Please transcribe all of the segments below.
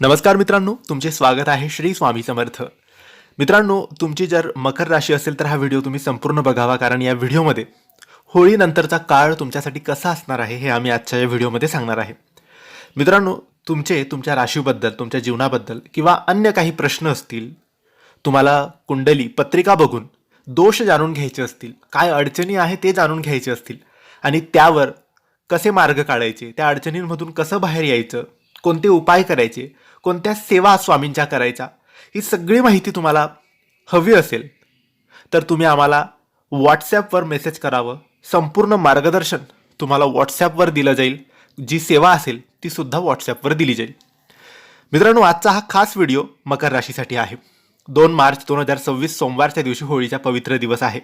नमस्कार मित्रांनो, तुमचे स्वागत आहे श्री स्वामी समर्थ. मित्रांनो, तुमची जर मकर राशी असेल तर हा व्हिडिओ तुम्ही संपूर्ण बघावा, कारण या व्हिडिओमध्ये होळीनंतरचा काळ तुमच्यासाठी कसा असणार आहे हे आम्ही आजच्या या व्हिडिओमध्ये सांगणार आहे. मित्रांनो, तुमच्या राशीबद्दल, तुमच्या जीवनाबद्दल किंवा अन्य काही प्रश्न असतील, तुम्हाला कुंडली पत्रिका बघून दोष जाणून घ्यायचे असतील, काय अडचणी आहे ते जाणून घ्यायचे असतील आणि त्यावर कसे मार्ग काढायचे, त्या अडचणींमधून कसं बाहेर यायचं, कोणते उपाय करायचे, कोणत्या सेवा स्वामींच्या करायच्या, ही सगळी माहिती तुम्हाला हवी असेल तर तुम्ही आम्हाला व्हॉट्सॲपवर मेसेज करावं. संपूर्ण मार्गदर्शन तुम्हाला व्हॉट्सॲपवर दिलं जाईल. जी सेवा असेल ती सुद्धा व्हॉट्सॲपवर दिली जाईल. मित्रांनो, आजचा हा खास व्हिडिओ मकर राशीसाठी आहे. 2 मार्च 2026 सोमवारच्या दिवशी होळीचा पवित्र दिवस आहे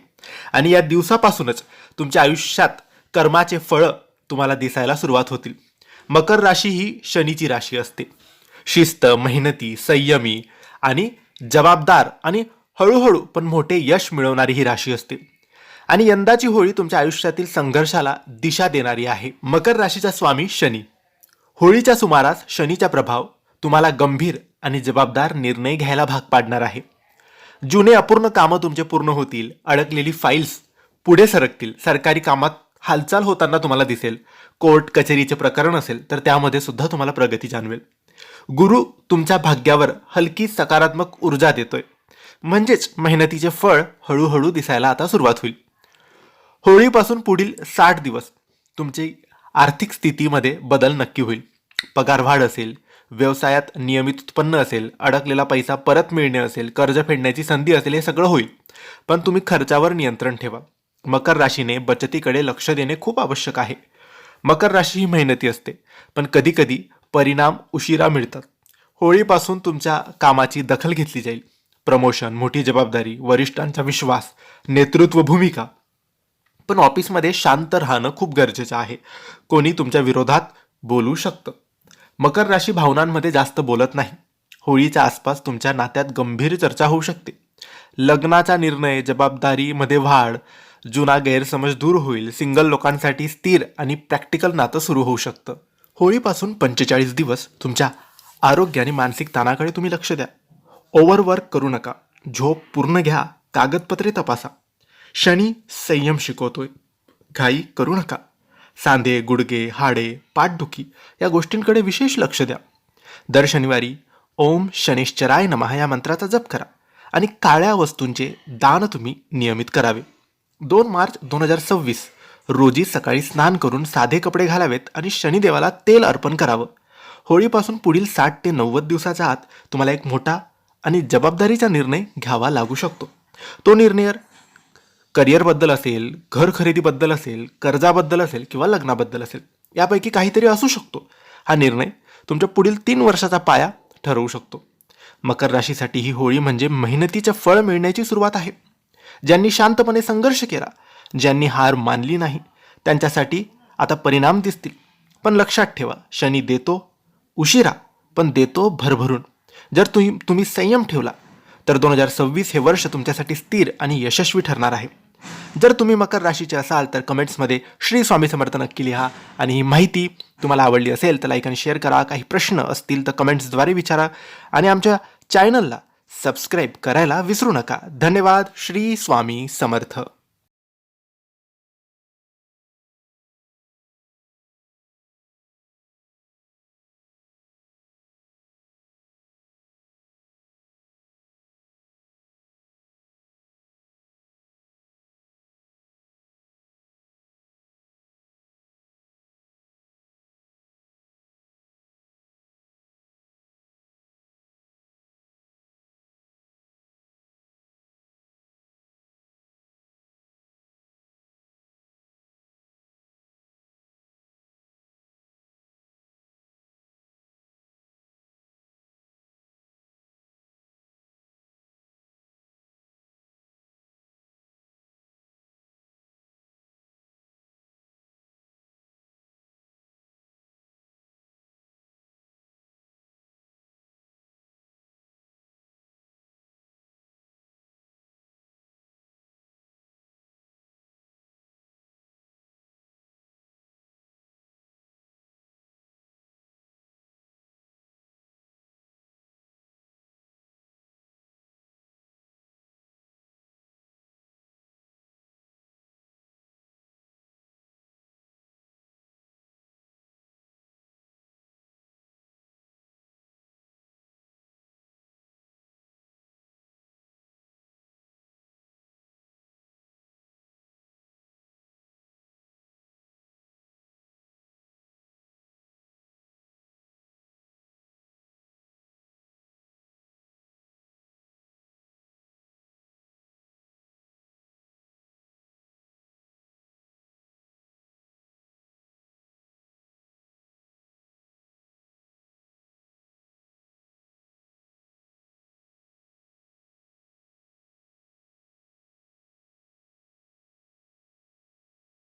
आणि या दिवसापासूनच तुमच्या आयुष्यात कर्माचे फळं तुम्हाला दिसायला सुरुवात होतील. मकर राशी ही शनीची राशी असते. शिस्त, मेहनती, संयमी आणि जबाबदार आणि हळूहळू पण मोठे यश मिळवणारी ही राशी असते. आणि यंदाची होळी तुमच्या आयुष्यातील संघर्षाला दिशा देणारी आहे. मकर राशीचा स्वामी शनी. होळीच्या सुमारास शनीचा प्रभाव तुम्हाला गंभीर आणि जबाबदार निर्णय घ्यायला भाग पाडणार आहे. जुने अपूर्ण कामं तुमचे पूर्ण होतील. अडकलेली फाईल्स पुढे सरकतील. सरकारी कामात हालचाल होताना तुम्हाला दिसेल. कोर्ट कचेरीचे प्रकरण असेल तर त्यामध्ये सुद्धा तुम्हाला प्रगती जाणवेल. गुरु तुमच्या भाग्यावर हलकी सकारात्मक ऊर्जा देतोय. म्हणजेच मेहनतीचे फळ हळूहळू दिसायला आता सुरुवात होईल. होळीपासून पुढील 60 दिवस तुमची आर्थिक स्थितीमध्ये बदल नक्की होईल. पगारवाढ असेल, व्यवसायात नियमित उत्पन्न असेल, अडकलेला पैसा परत मिळणे असेल, कर्ज फेडण्याची संधी असेल, हे सगळं होईल. पण तुम्ही खर्चावर नियंत्रण ठेवा. मकर राशीने बचतीकडे लक्ष देणे खूप आवश्यक आहे. मकर राशी ही मेहनती असते, पण कधीकधी परिणाम उशिरा मिळतात. होळीपासून तुमच्या कामाची दखल घेतली जाईल. प्रमोशन, मोठी जबाबदारी, वरिष्ठांचा विश्वास, नेतृत्व भूमिका. पण ऑफिसमध्ये शांत राहणं खूप गरजेचं आहे. कोणी तुमच्या विरोधात बोलू शकतं. मकर राशी भावनांमध्ये जास्त बोलत नाही. होळीच्या आसपास तुमच्या नात्यात गंभीर चर्चा होऊ शकते. लग्नाचा निर्णय, जबाबदारीमध्ये वाढ, जुना गैरसमज दूर होईल. सिंगल लोकांसाठी स्थिर आणि प्रॅक्टिकल नातं सुरू होऊ शकतं. होळीपासून 45 दिवस तुमच्या आरोग्य आणि मानसिक ताणाकडे तुम्ही लक्ष द्या. ओव्हरवर्क करू नका. झोप पूर्ण घ्या. कागदपत्रे तपासा. शनी संयम शिकवतोय. घाई करू नका. सांधे, गुडघे, हाडे, पाठदुखी या गोष्टींकडे विशेष लक्ष द्या. दर शनिवारी ओम शनिश्चराय नमः या मंत्राचा जप करा आणि काळ्या वस्तूंचे दान तुम्ही नियमित करावे. 2 मार्च 2026 रोजी सकाळी स्नान करून साधे कपडे घालावेत आणि शनिदेवाला तेल अर्पण करावं. होळीपासून पुढील 60 ते 90 दिवसाच्या आत तुम्हाला एक मोठा आणि जबाबदारीचा निर्णय घ्यावा लागू शकतो. तो निर्णय करिअरबद्दल असेल, घर खरेदीबद्दल असेल, कर्जाबद्दल असेल किंवा लग्नाबद्दल असेल. यापैकी काहीतरी असू शकतो. हा निर्णय तुमच्या पुढील 3 वर्षाचा पाया ठरवू शकतो. मकर राशीसाठी ही होळी म्हणजे मेहनतीचे फळ मिळण्याची सुरुवात आहे. ज्यांनी शांतपणे संघर्ष केला, ज्यांनी हार मानली नाही, त्यांच्यासाठी आता परिणाम दिसतील. पण लक्षात ठेवा, शनी देतो उशिरा पण देतो भरभरून. जर तुम्ही संयम ठेवला तर 2026 हे वर्ष तुमच्यासाठी स्थिर आणि यशस्वी ठरणार आहे. जर तुम्ही मकर राशीचे असाल तर कमेंट्समध्ये श्री स्वामी समर्थ नक्की लिहा. आणि ही माहिती तुम्हाला आवडली असेल तर लाईक आणि शेअर करा. काही प्रश्न असतील तर कमेंट्सद्वारे विचारा आणि आमच्या चॅनलला सबस्क्राईब करायला विसरू नका. धन्यवाद. श्री स्वामी समर्थ.